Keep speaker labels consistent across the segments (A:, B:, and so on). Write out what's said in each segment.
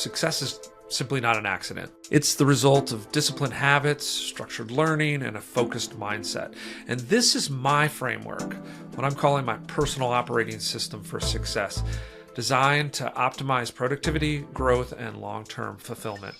A: success is simply not an accident. It's the result of disciplined habits, structured learning, and a focused mindset. And this is my framework, what I'm calling my personal operating system for success, designed to optimize productivity, growth, and long-term fulfillment.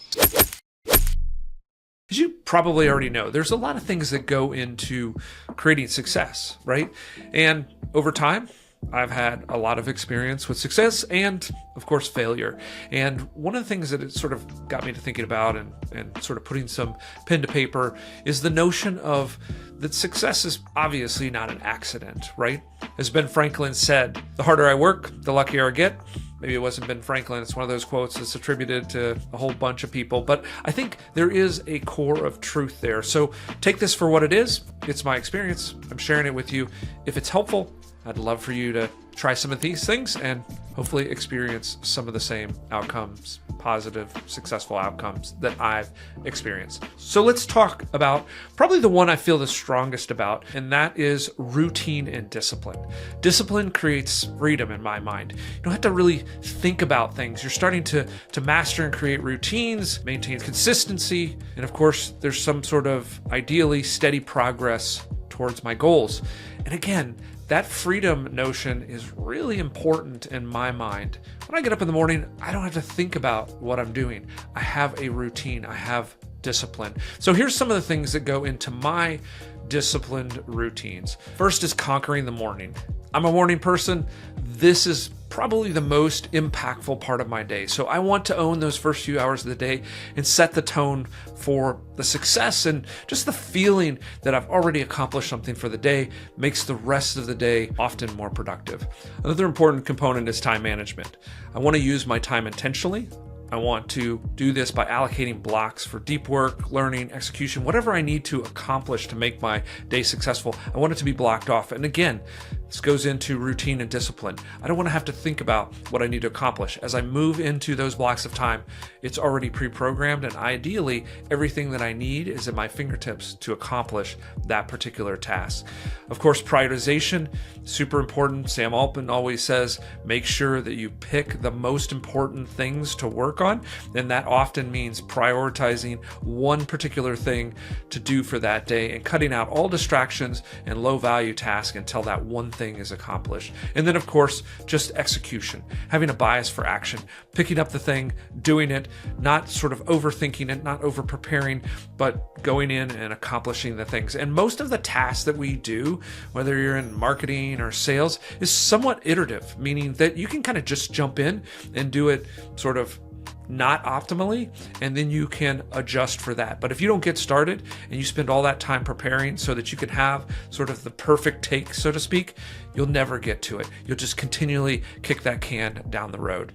A: As you probably already know, there's a lot of things that go into creating success, right? And over time, I've had a lot of experience with success and, of course, failure. And one of the things that it sort of got me to thinking about and sort of putting some pen to paper is the notion of that success is obviously not an accident, right? As Ben Franklin said, the harder I work, the luckier I get. Maybe it wasn't Ben Franklin. It's one of those quotes that's attributed to a whole bunch of people. But I think there is a core of truth there. So take this for what it is. It's my experience. I'm sharing it with you. If it's helpful, I'd love for you to try some of these things and hopefully experience some of the same outcomes, positive, successful outcomes that I've experienced. So let's talk about probably the one I feel the strongest about, and that is routine and discipline. Discipline creates freedom in my mind. You don't have to really think about things. You're starting to master and create routines, maintain consistency, and of course, there's some sort of ideally steady progress towards my goals. And again, that freedom notion is really important in my mind. When I get up in the morning, I don't have to think about what I'm doing. I have a routine. I have discipline. So here's some of the things that go into my disciplined routines. First is conquering the morning. I'm a morning person. This is probably the most impactful part of my day. So I want to own those first few hours of the day and set the tone for the success and just the feeling that I've already accomplished something for the day makes the rest of the day often more productive. Another important component is time management. I want to use my time intentionally. I want to do this by allocating blocks for deep work, learning, execution, whatever I need to accomplish to make my day successful. I want it to be blocked off. And again, this goes into routine and discipline. I don't want to have to think about what I need to accomplish. As I move into those blocks of time, it's already pre-programmed, and ideally, everything that I need is at my fingertips to accomplish that particular task. Of course, prioritization, super important. Sam Altman always says, make sure that you pick the most important things to work on, and that often means prioritizing one particular thing to do for that day and cutting out all distractions and low-value tasks until that one thing is accomplished. And then, of course, just execution, having a bias for action, picking up the thing, doing it, not sort of overthinking it, not over-preparing, but going in and accomplishing the things. And most of the tasks that we do, whether you're in marketing or sales, is somewhat iterative, meaning that you can kind of just jump in and do it sort of not optimally, and then you can adjust for that. But if you don't get started and you spend all that time preparing so that you can have sort of the perfect take, so to speak, you'll never get to it. You'll just continually kick that can down the road.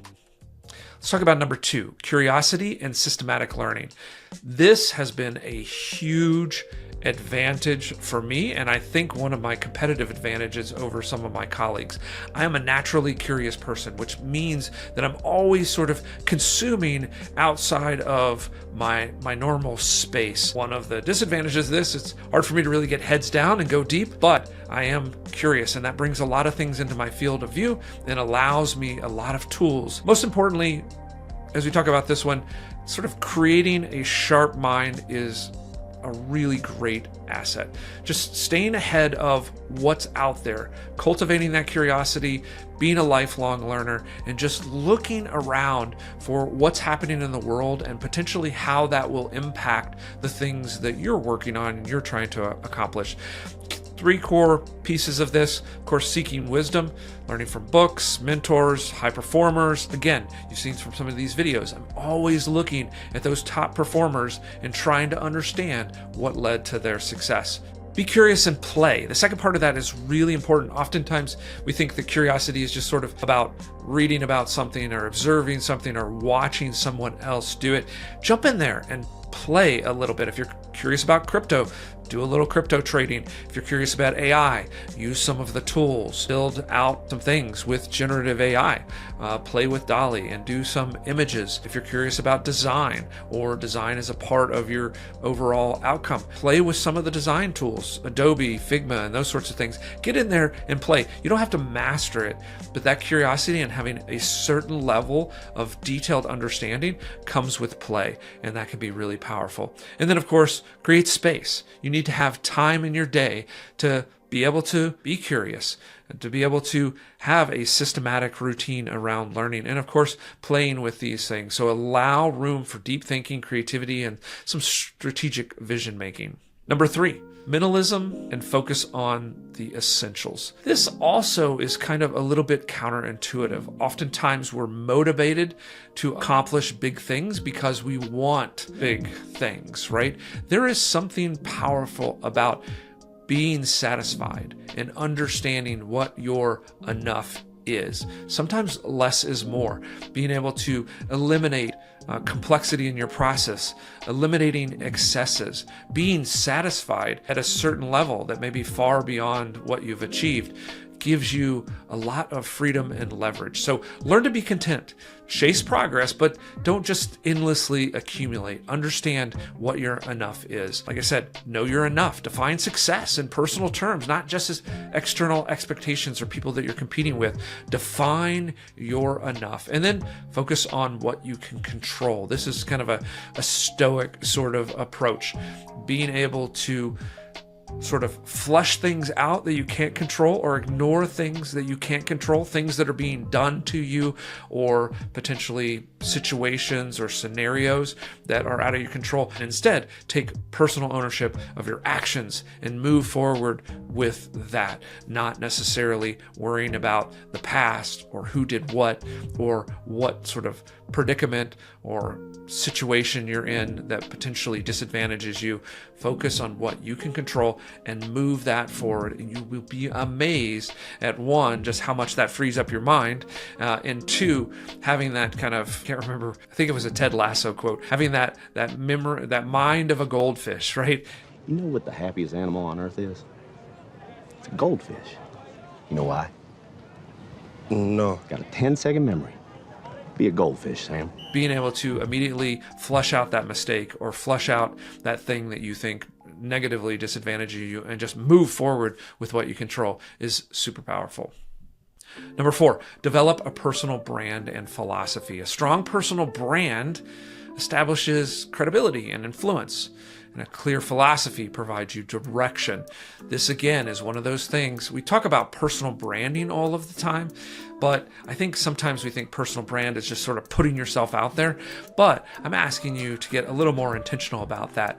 A: Let's talk about number 2, curiosity and systematic learning. This has been a huge advantage for me, and I think one of my competitive advantages over some of my colleagues. I am a naturally curious person, which means that I'm always sort of consuming outside of my normal space. One of the disadvantages of this, it's hard for me to really get heads down and go deep, but I am curious, and that brings a lot of things into my field of view and allows me a lot of tools. Most importantly, as we talk about this one, sort of creating a sharp mind is a really great asset. Just staying ahead of what's out there, cultivating that curiosity, being a lifelong learner, and just looking around for what's happening in the world and potentially how that will impact the things that you're working on and you're trying to accomplish. 3 core pieces of this, of course, seeking wisdom, learning from books, mentors, high performers. Again, you've seen from some of these videos, I'm always looking at those top performers and trying to understand what led to their success. Be curious and play. The second part of that is really important. Oftentimes, we think that curiosity is just sort of about reading about something or observing something or watching someone else do it. Jump in there and play a little bit. If you're curious about crypto, do a little crypto trading. If you're curious about AI, use some of the tools, build out some things with generative AI, play with DALL-E and do some images. If you're curious about design, or design is a part of your overall outcome, play with some of the design tools, Adobe, Figma, and those sorts of things. Get in there and play. You don't have to master it, but that curiosity and having a certain level of detailed understanding comes with play, and that can be really powerful. And then, of course, create space. You need to have time in your day to be able to be curious, to be able to have a systematic routine around learning, and of course, playing with these things. So allow room for deep thinking, creativity, and some strategic vision making. Number 3, minimalism and focus on the essentials. This also is kind of a little bit counterintuitive. Oftentimes we're motivated to accomplish big things because we want big things, right? There is something powerful about being satisfied and understanding what your enough is. Sometimes less is more. Being able to eliminate complexity in your process, eliminating excesses, being satisfied at a certain level that may be far beyond what you've achieved, gives you a lot of freedom and leverage. So learn to be content. Chase progress, but don't just endlessly accumulate. Understand what your enough is. Like I said, know your enough. Define success in personal terms, not just as external expectations or people that you're competing with. Define your enough, and then focus on what you can control. This is kind of a stoic sort of approach. Being able to sort of flush things out that you can't control, or ignore things that you can't control, things that are being done to you, or potentially situations or scenarios that are out of your control. And instead, take personal ownership of your actions and move forward with that, not necessarily worrying about the past or who did what or what sort of predicament or situation you're in that potentially disadvantages you. Focus on what you can control and move that forward, and you will be amazed at, one, just how much that frees up your mind, and two, having that kind of, I can't remember, I think it was a Ted Lasso quote, having that memory, that mind of a goldfish, right?
B: You know what the happiest animal on earth is? It's a goldfish. You know why?
C: No.
B: Got a 10-second memory. Be a goldfish, Sam.
A: Being able to immediately flush out that mistake or flush out that thing that you think negatively disadvantages you and just move forward with what you control is super powerful. Number 4, develop a personal brand and philosophy. A strong personal brand establishes credibility and influence, and a clear philosophy provides you direction. This, again, is one of those things. We talk about personal branding all of the time, but I think sometimes we think personal brand is just sort of putting yourself out there. But I'm asking you to get a little more intentional about that.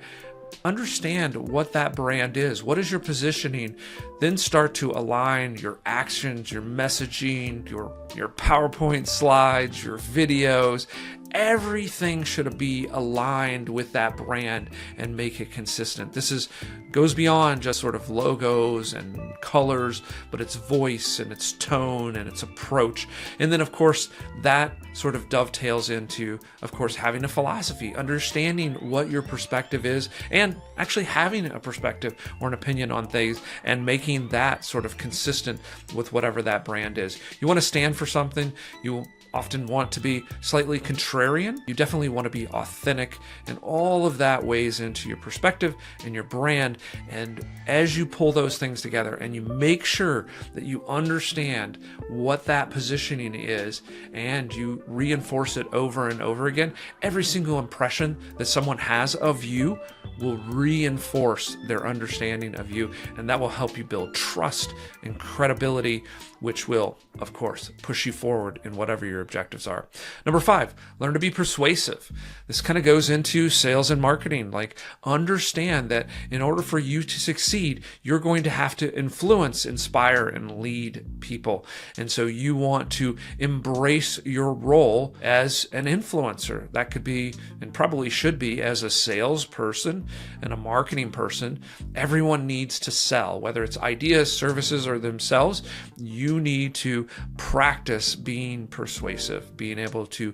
A: Understand what that brand is. What is your positioning? Then start to align your actions, your messaging, your PowerPoint slides, your videos. Everything should be aligned with that brand and make it consistent. This goes beyond just sort of logos and colors, but its voice and its tone and its approach. And then, of course, that sort of dovetails into, of course, having a philosophy, understanding what your perspective is, and actually having a perspective or an opinion on things and making that sort of consistent with whatever that brand is. You want to stand for something. You often want to be slightly contrarian. You definitely want to be authentic, and all of that weighs into your perspective and your brand. And as you pull those things together and you make sure that you understand what that positioning is and you reinforce it over and over again, every single impression that someone has of you will reinforce their understanding of you, and that will help you build trust and credibility, which will, of course, push you forward in whatever your objectives are. Number 5, learn to be persuasive. This kind of goes into sales and marketing. Like, understand that in order for you to succeed, you're going to have to influence, inspire, and lead people. And so you want to embrace your role as an influencer. That could be, and probably should be, as a salesperson and a marketing person. Everyone needs to sell, whether it's ideas, services, or themselves. You need to practice being persuasive, being able to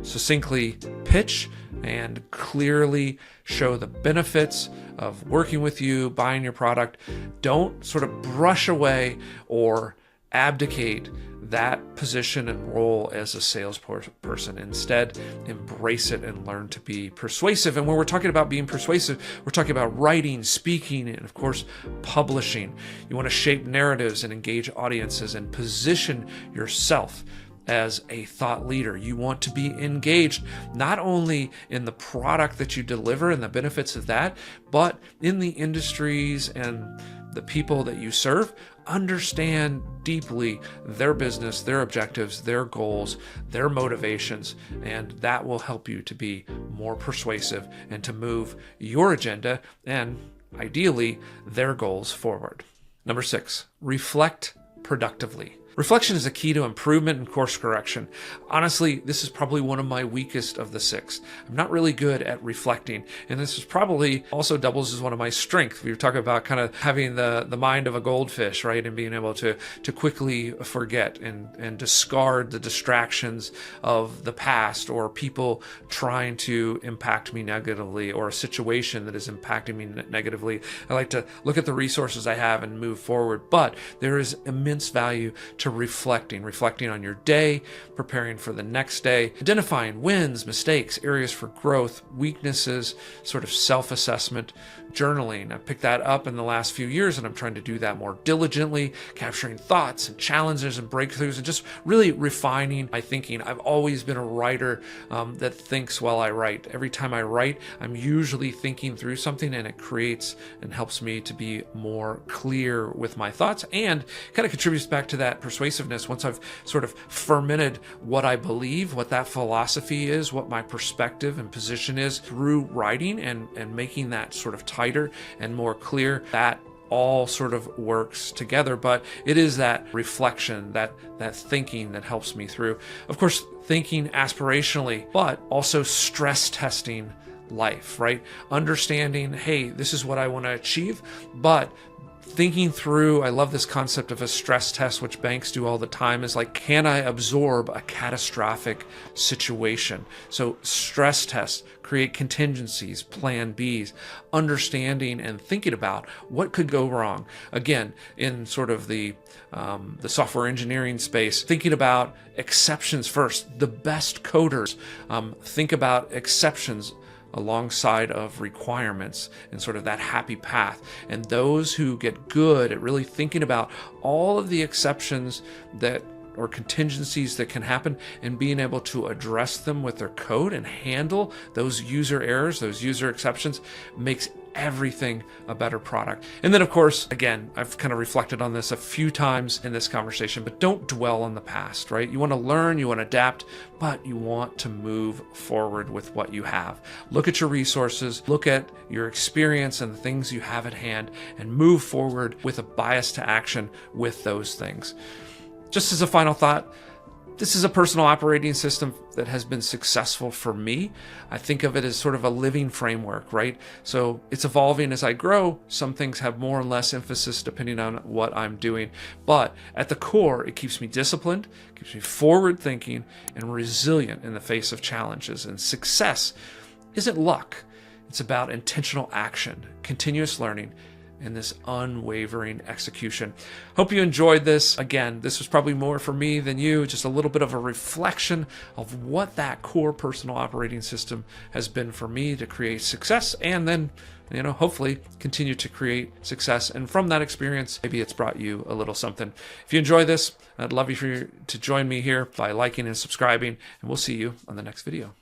A: succinctly pitch and clearly show the benefits of working with you, buying your product. Don't sort of brush away or abdicate that position and role as a salesperson. Instead, embrace it and learn to be persuasive. And when we're talking about being persuasive, we're talking about writing, speaking, and of course, publishing. You want to shape narratives and engage audiences and position yourself as a thought leader. You want to be engaged not only in the product that you deliver and the benefits of that, but in the industries and the people that you serve. Understand deeply their business, their objectives, their goals, their motivations, and that will help you to be more persuasive and to move your agenda and ideally their goals forward. Number 6, reflect productively. Reflection is a key to improvement and course correction. Honestly, this is probably one of my weakest of the 6. I'm not really good at reflecting, and this is probably also doubles as one of my strengths. We were talking about kind of having the mind of a goldfish, right? And being able to quickly forget and discard the distractions of the past or people trying to impact me negatively or a situation that is impacting me negatively. I like to look at the resources I have and move forward, but there is immense value to reflecting on your day, preparing for the next day, identifying wins, mistakes, areas for growth, weaknesses, sort of self-assessment, journaling. I picked that up in the last few years and I'm trying to do that more diligently, capturing thoughts and challenges and breakthroughs and just really refining my thinking. I've always been a writer that thinks while I write. Every time I write, I'm usually thinking through something and it creates and helps me to be more clear with my thoughts and kind of contributes back to that persuasiveness. Once I've sort of fermented what I believe, what that philosophy is, what my perspective and position is through writing and making that sort of tighter and more clear, that all sort of works together. But it is that reflection, that thinking that helps me through. Of course, thinking aspirationally, but also stress testing life, right? Understanding, hey, this is what I want to achieve, but thinking through, I love this concept of a stress test, which banks do all the time, is like, can I absorb a catastrophic situation? So stress tests, create contingencies, plan Bs, understanding and thinking about what could go wrong. Again, in sort of the software engineering space, thinking about exceptions first. The best coders think about exceptions alongside of requirements and sort of that happy path. And those who get good at really thinking about all of the exceptions that or contingencies that can happen and being able to address them with their code and handle those user errors, those user exceptions, makes everything a better product. And then of course, again, I've kind of reflected on this a few times in this conversation, but don't dwell on the past, right? You want to learn, you want to adapt, but you want to move forward with what you have. Look at your resources, look at your experience and the things you have at hand, and move forward with a bias to action with those things. Just as a final thought, this is a personal operating system that has been successful for me. I think of it as sort of a living framework, right? So it's evolving as I grow. Some things have more and less emphasis depending on what I'm doing. But at the core, it keeps me disciplined, keeps me forward thinking and resilient in the face of challenges. And success isn't luck. It's about intentional action, continuous learning, and this unwavering execution. Hope you enjoyed this. Again, this was probably more for me than you, just a little bit of a reflection of what that core personal operating system has been for me to create success and then, hopefully continue to create success. And from that experience, maybe it's brought you a little something. If you enjoy this, I'd love you to join me here by liking and subscribing, and we'll see you on the next video.